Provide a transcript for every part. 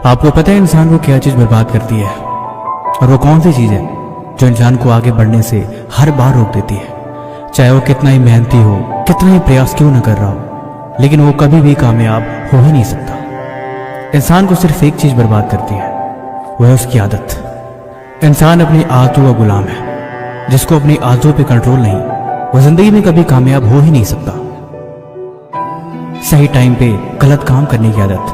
आपको पता है इंसान को क्या चीज बर्बाद करती है, और वो कौन सी चीज है जो इंसान को आगे बढ़ने से हर बार रोक देती है। चाहे वो कितना ही मेहनती हो, कितना ही प्रयास क्यों न कर रहा हो, लेकिन वो कभी भी कामयाब हो ही नहीं सकता। इंसान को सिर्फ एक चीज बर्बाद करती है, वो है उसकी आदत। इंसान अपनी आदतों का गुलाम है। जिसको अपनी आदतों पे कंट्रोल नहीं, वो जिंदगी में कभी कामयाब हो ही नहीं सकता। सही टाइम पे गलत काम करने की आदत,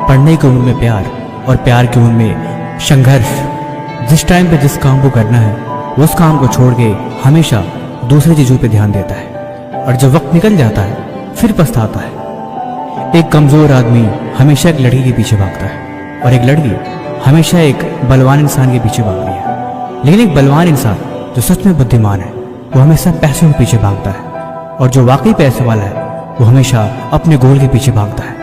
पढ़ने की उम्र में प्यार और प्यार की उम्र में संघर्ष। जिस टाइम पे जिस काम को करना है वो उस काम को छोड़ के हमेशा दूसरी चीजों पे ध्यान देता है, और जब वक्त निकल जाता है फिर पछताता है। एक कमजोर आदमी हमेशा एक लड़की के पीछे भागता है, और एक लड़की हमेशा एक बलवान इंसान के पीछे भागती है। लेकिन एक बलवान इंसान जो सच में बुद्धिमान है वो हमेशा पैसों के पीछे भागता है, और जो वाकई पैसे वाला है वो हमेशा अपने गोल के पीछे भागता है।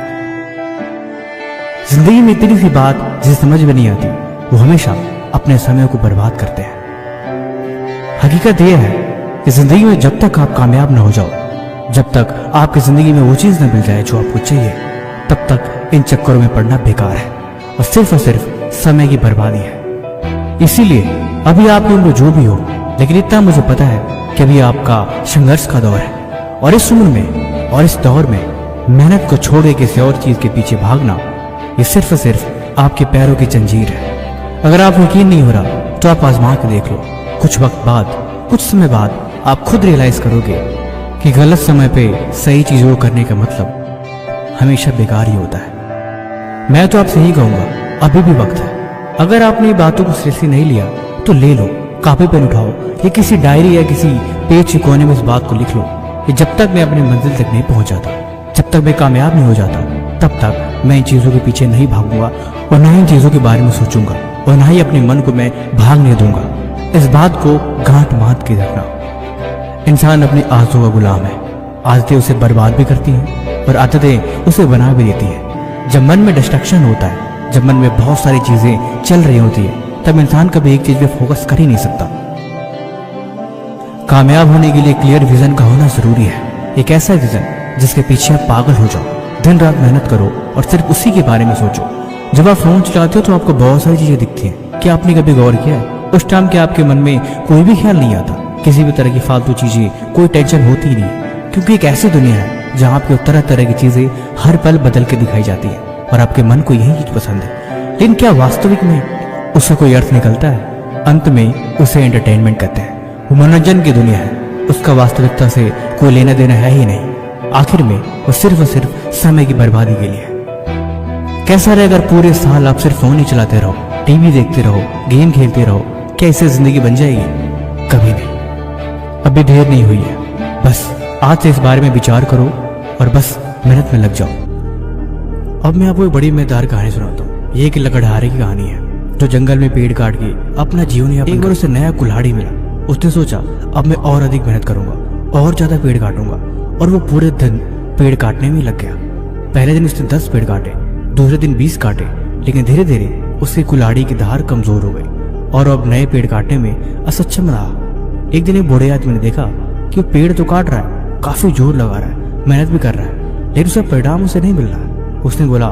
जिंदगी में इतनी सी बात जिसे समझ में नहीं आती, वो हमेशा अपने समय को बर्बाद करते हैं। हकीकत यह है कि जिंदगी में जब तक आप कामयाब न हो जाओ, जब तक आपकी जिंदगी में वो चीज न मिल जाए जो आपको चाहिए, तब तक इन चक्करों में पड़ना बेकार है और सिर्फ समय की बर्बादी है। इसीलिए अभी आपकी उम्र जो भी हो, लेकिन इतना मुझे पता है कि अभी आपका संघर्ष का दौर है, और इस उम्र में और इस दौर में मेहनत को छोड़ के किसी और चीज के पीछे भागना, ये सिर्फ आपके पैरों की जंजीर है। अगर आप यकीन नहीं हो रहा तो आप आजमा के देख लो। कुछ वक्त बाद, कुछ समय बाद आप खुद रियलाइज करोगे कि गलत समय पे सही चीजों को करने का मतलब हमेशा बेकार ही होता है। मैं तो आपसे यही कहूंगा, अभी भी वक्त है। अगर आपने बातों को सीरियसली नहीं लिया तो ले लो, कॉपी पेन उठाओ या किसी डायरी या किसी पेज के कोने में इस बात को लिख लो कि जब तक मैं अपनी मंजिल तक नहीं पहुंच जाता, जब तक मैं कामयाब नहीं हो जाता, तब तक मैं इन चीजों के पीछे नहीं भागूंगा, और ना ही इन चीजों के बारे में सोचूंगा, और ना ही अपने मन को मैं भागने दूंगा। इस बात को गांठ बांध के रखना। इंसान अपनी आदतों का गुलाम है। आदतें उसे बर्बाद भी करती हैं और आदतें उसे बना भी देती हैं। जब मन में डिस्ट्रैक्शन होता है, जब मन में बहुत सारी चीजें चल रही होती है, तब इंसान कभी एक चीज पे फोकस कर ही नहीं सकता। कामयाब होने के लिए क्लियर विजन का होना जरूरी है। एक ऐसा विजन जिसके पीछे आप पागल हो जाओ, दिन रात मेहनत करो और सिर्फ उसी के बारे में सोचो। जब आप फोन चलाते हो तो आपको बहुत सारी चीजें दिखती हैं। क्या आपने कभी गौर किया है उस टाइम के आपके मन में कोई भी ख्याल नहीं आता, किसी भी तरह की फालतू चीजें, कोई टेंशन होती ही नहीं, क्योंकि एक ऐसी दुनिया है जहाँ आपको तरह तरह की चीजें हर पल बदल के दिखाई जाती है, और आपके मन को यही चीज पसंद है। लेकिन क्या वास्तविक में उसका कोई अर्थ निकलता है? अंत में उसे एंटरटेनमेंट कहते हैं। वो मनोरंजन की दुनिया है, उसका वास्तविकता से कोई लेना देना है ही नहीं। आखिर में वो सिर्फ और सिर्फ समय की बर्बादी के लिए है। कैसा रहे अगर पूरे साल आप सिर्फ फोन ही चलाते रहो, टीवी देखते रहो, गेम खेलते रहो? क्या इससे जिंदगी बन जाएगी? कभी नहीं। अभी देर नहीं हुई है, बस आज से इस बारे में विचार करो और बस मेहनत में लग जाओ। अब मैं आपको एक बड़ी मजेदार कहानी सुनाता हूँ। ये एक लकड़हारे की कहानी है जो जंगल में पेड़ काट के अपना जीवन यापन। एक बार उसे नया कुल्हाड़ी मिला। उसने सोचा अब मैं और अधिक मेहनत करूंगा और ज्यादा पेड़ काटूंगा, और वो पूरे दिन पेड़ काटने में लग गया। पहले दिन उसने 10 पेड़ काटे, दूसरे दिन 20 काटे, लेकिन धीरे धीरे उसकी कुल्हाड़ी की धार कमजोर हो गई और अब नए पेड़ काटने में असक्षम रहा। एक दिन एक बूढ़े आदमी ने देखा कि वो पेड़ तो काट रहा है, काफी जोर लगा रहा है, मेहनत भी कर रहा है, लेकिन उसका परिणाम उसे नहीं मिल रहा। उसने बोला,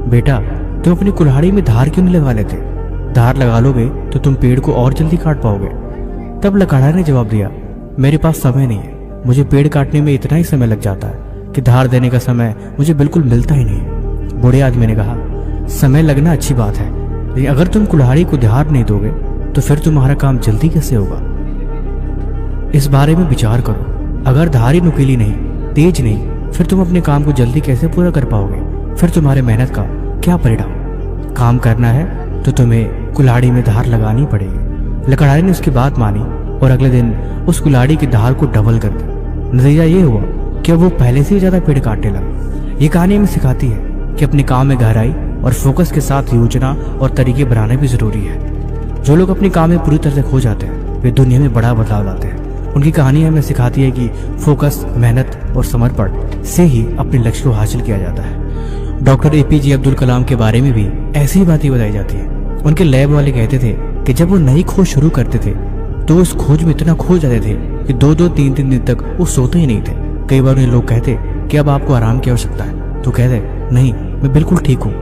बेटा तुम अपनी कुल्हाड़ी में धार क्यों नहीं लगा लेते? धार लगा लोगे तो तुम पेड़ को और जल्दी काट पाओगे। तब लकड़हारे ने जवाब दिया, मेरे पास समय नहीं है, मुझे पेड़ काटने में इतना ही समय लग जाता है कि धार देने का समय मुझे बिल्कुल मिलता ही नहीं। बूढ़े आदमी ने कहा, समय लगना अच्छी बात है, लेकिन अगर तुम कुल्हाड़ी को धार नहीं दोगे तो फिर तुम्हारा काम जल्दी कैसे होगा? इस बारे में विचार करो। अगर धार ही नुकीली नहीं, तेज नहीं, फिर तुम अपने काम को जल्दी कैसे पूरा कर पाओगे? फिर तुम्हारे मेहनत का क्या परिणाम? काम करना है तो तुम्हें कुल्हाड़ी में धार लगानी पड़ेगी। लकड़हारे ने उसकी बात मानी और अगले दिन उस कुल्हाड़ी की धार को डबल कर दी। नतीजा ये हुआ कि वो पहले से ही ज्यादा पेड़ काटने लगा। ये कहानी हमें सिखाती है कि अपने काम में गहराई और फोकस के साथ योजना और तरीके बनाने भी जरूरी है। जो लोग अपने काम में पूरी तरह से खो जाते हैं वे दुनिया में बड़ा बदलाव लाते हैं। उनकी कहानी हमें सिखाती है कि फोकस, मेहनत और समर्पण से ही अपने लक्ष्य को हासिल किया जाता है। डॉक्टर APJ अब्दुल कलाम के बारे में भी ऐसी ही बातें बताई जाती है। उनके लैब वाले कहते थे कि जब वो नई खोज शुरू करते थे तो उस खोज में इतना खो जाते थे कि 2-2, 3-3 दिन तक वो सोते ही नहीं थे। कई बार उन्हें लोग कहते कि अब आपको आराम की आवश्यकता है, तो कहते नहीं, मैं बिल्कुल ठीक हूँ।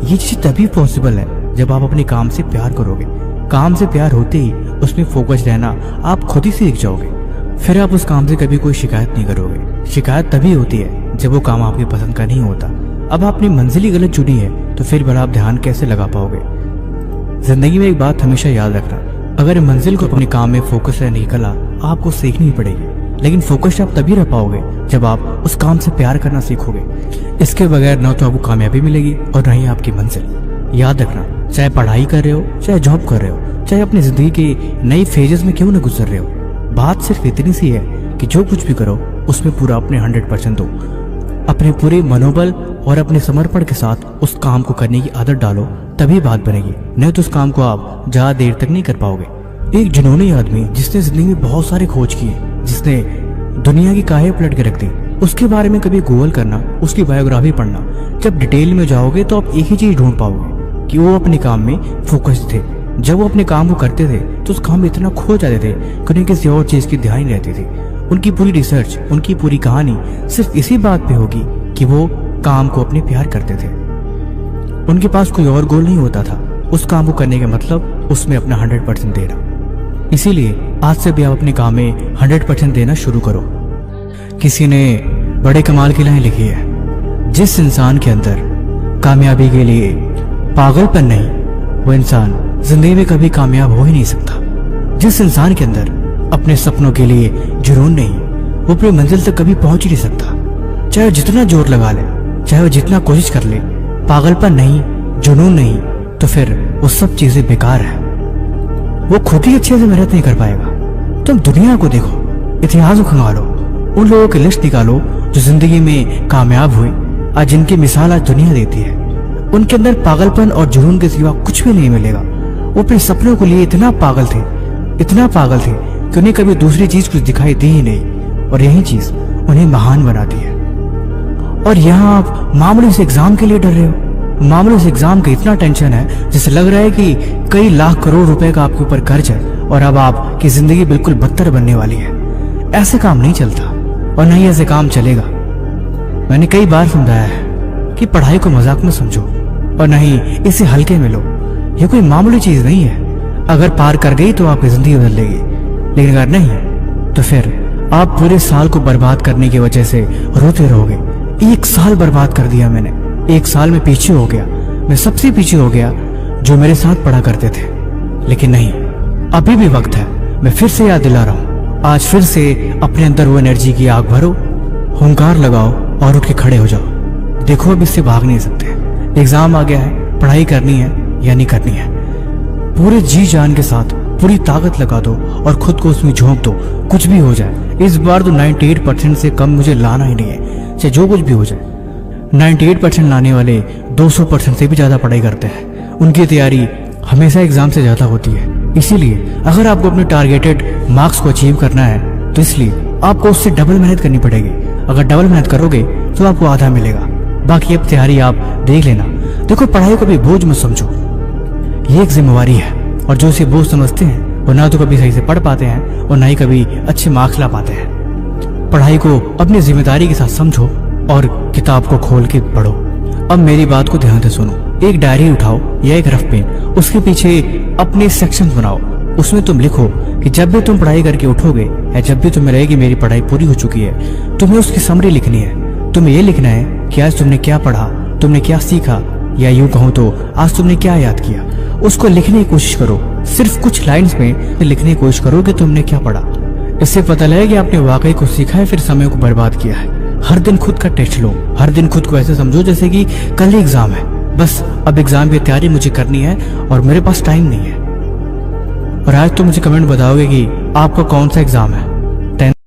ये चीज तभी पॉसिबल है जब आप अपने काम से प्यार करोगे। काम से प्यार होते ही उसमें फोकस रहना आप खुद ही सीख जाओगे। फिर आप उस काम से कभी कोई शिकायत नहीं करोगे। शिकायत तभी होती है जब वो काम आपकी पसंद का नहीं होता। अब आपने मंजिल ही गलत चुनी है तो फिर भला आप ध्यान कैसे लगा पाओगे। जिंदगी में एक बात हमेशा याद रखना, अगर मंजिल को अपने काम में फोकस रहने की कला आपको सीखनी पड़ेगी, लेकिन फोकस आप तभी रह पाओगे जब आप उस काम से प्यार करना सीखोगे। इसके बगैर ना तो आपको कामयाबी मिलेगी और ना ही आपकी मंजिल। याद रखना, चाहे पढ़ाई कर रहे हो, चाहे जॉब कर रहे हो, चाहे अपनी जिंदगी के नई फेजेस में क्यों न गुजर रहे हो, बात सिर्फ इतनी सी है कि जो कुछ भी करो उसमें पूरा अपने 100% दो। अपने पूरे मनोबल और अपने समर्पण के साथ उस काम को करने की आदत डालो, तभी बात बनेगी। नहीं तो उस काम को आप ज्यादा देर तक नहीं कर पाओगे। एक जुनूनी आदमी जिसने जिंदगी में बहुत सारे खोज किए, जिसने दुनिया की काहे पलट के रख दी, उसके बारे में कभी गूगल करना, उसकी बायोग्राफी पढ़ना। जब डिटेल में जाओगे तो आप एक ही चीज ढूंढ पाओगे कि वो अपने काम में फोकस थे। जब वो अपने काम को करते थे तो उस काम में इतना खो जाते थे कि उन्हें किसी और चीज की ध्यान नहीं रहती थी। उनकी पूरी रिसर्च, उनकी पूरी कहानी सिर्फ इसी बात पे होगी कि वो काम को अपने प्यार करते थे। उनके पास कोई और गोल नहीं होता था। उस काम को करने का मतलब उसमें अपना 100% देना। इसीलिए आज से भी आप अपने काम में 100% देना शुरू करो। किसी ने बड़े कमाल की लाइन लिखी है, जिस इंसान के अंदर कामयाबी के लिए पागलपन नहीं, वो इंसान जिंदगी में कभी कामयाब हो ही नहीं सकता। जिस इंसान के अंदर अपने सपनों के लिए जुनून नहीं, वो अपनी मंजिल तक कभी पहुंच ही नहीं सकता। चाहे वो जितना जोर लगा ले, चाहे वो जितना कोशिश कर ले, पागलपन नहीं, जुनून नहीं, तो फिर वो सब चीजें बेकार है। वो खुद ही अच्छे से मेहनत नहीं कर पाएगा। तुम दुनिया को देखो, इतिहास को खंगालो, उन लोगों की लिस्ट निकालो जो जिंदगी में कामयाब हुए, आज जिनकी मिसाल आज दुनिया देती है। उनके अंदर पागलपन और जुनून के सिवा कुछ भी नहीं मिलेगा। वो अपने सपनों के लिए इतना पागल थे, इतना पागल थे कि उन्हें कभी दूसरी चीज कुछ दिखाई दी ही नहीं, और यही चीज उन्हें महान बनाती है। और यहाँ आप मामूली से एग्जाम के लिए डर रहे हो। मामूली से एग्जाम का इतना टेंशन है जिससे लग रहा है कि कई लाख करोड़ रुपए का आपके ऊपर कर्ज है और अब आपकी जिंदगी बिल्कुल बदतर बनने वाली है। ऐसे काम नहीं चलता और नहीं ऐसे काम चलेगा। मैंने कई बार समझाया है कि पढ़ाई को मजाक में समझो और नहीं इसे हल्के में लो। ये कोई मामूली चीज नहीं है। अगर पार कर गई तो आपकी जिंदगी बदल लेगी, लेकिन अगर नहीं तो फिर आप पूरे साल को बर्बाद करने की वजह से रोते रहोगे। 1 साल बर्बाद कर दिया मैंने, 1 साल में पीछे हो गया, मैं सबसे पीछे हो गया जो मेरे साथ पढ़ा करते थे। लेकिन नहीं, अभी भी वक्त है। मैं फिर से याद दिला रहा हूँ, आज फिर से अपने अंदर वो एनर्जी की आग भरो, हुंकार लगाओ और उठ के खड़े हो जाओ। देखो अब इससे भाग नहीं सकते। एग्जाम आ गया है, पढ़ाई करनी है या नहीं करनी है। पूरे जी जान के साथ पूरी ताकत लगा दो और खुद को उसमें झोंक दो। कुछ भी हो जाए, इस बार तो 98% से कम मुझे लाना ही नहीं है, चाहे जो कुछ भी हो जाए। 98% लाने वाले 200% से भी ज्यादा पढ़ाई करते हैं। उनकी तैयारी हमेशा एग्जाम से ज्यादा होती है। इसीलिए अगर आपको अपने टारगेटेड मार्क्स को अचीव करना है तो इसलिए आपको उससे डबल मेहनत करनी पड़ेगी। अगर डबल मेहनत करोगे तो आपको आधा मिलेगा, बाकी अब तैयारी आप देख लेना। देखो, पढ़ाई को भी बोझ मत समझो, ये एक जिम्मेवारी है। और जो इसे बोझ समझते हैं वो ना तो कभी सही से पढ़ पाते हैं और ना ही कभी अच्छे मार्क्स ला पाते हैं। पढ़ाई को अपनी जिम्मेदारी के साथ समझो और किताब को खोल के पढ़ो। अब मेरी बात को ध्यान से सुनो। एक डायरी उठाओ या एक रफ पेन, उसके पीछे अपने सेक्शंस बनाओ। उसमें तुम लिखो कि जब भी तुम पढ़ाई करके उठोगे या जब भी तुम्हें लगे कि मेरी पढ़ाई पूरी हो चुकी है, तुम्हें उसकी समरी लिखनी है। तुम्हें ये लिखना है कि आज तुमने क्या पढ़ा, तुमने क्या सीखा, या यूं कहूं तो आज तुमने क्या याद किया। उसको लिखने की कोशिश करो। सिर्फ कुछ लाइन्स में लिखने की कोशिश करो कि तुमने क्या पढ़ा। इससे पता लगे कि आपने वाकई कुछ सीखा है, फिर समय को बर्बाद किया है। हर दिन खुद का टेस्ट लो। हर दिन खुद को ऐसे समझो जैसे कि कल ही एग्जाम है। बस अब एग्जाम की तैयारी मुझे करनी है और मेरे पास टाइम नहीं है। और आज तो मुझे कमेंट बताओगे कि आपका कौन सा एग्जाम है।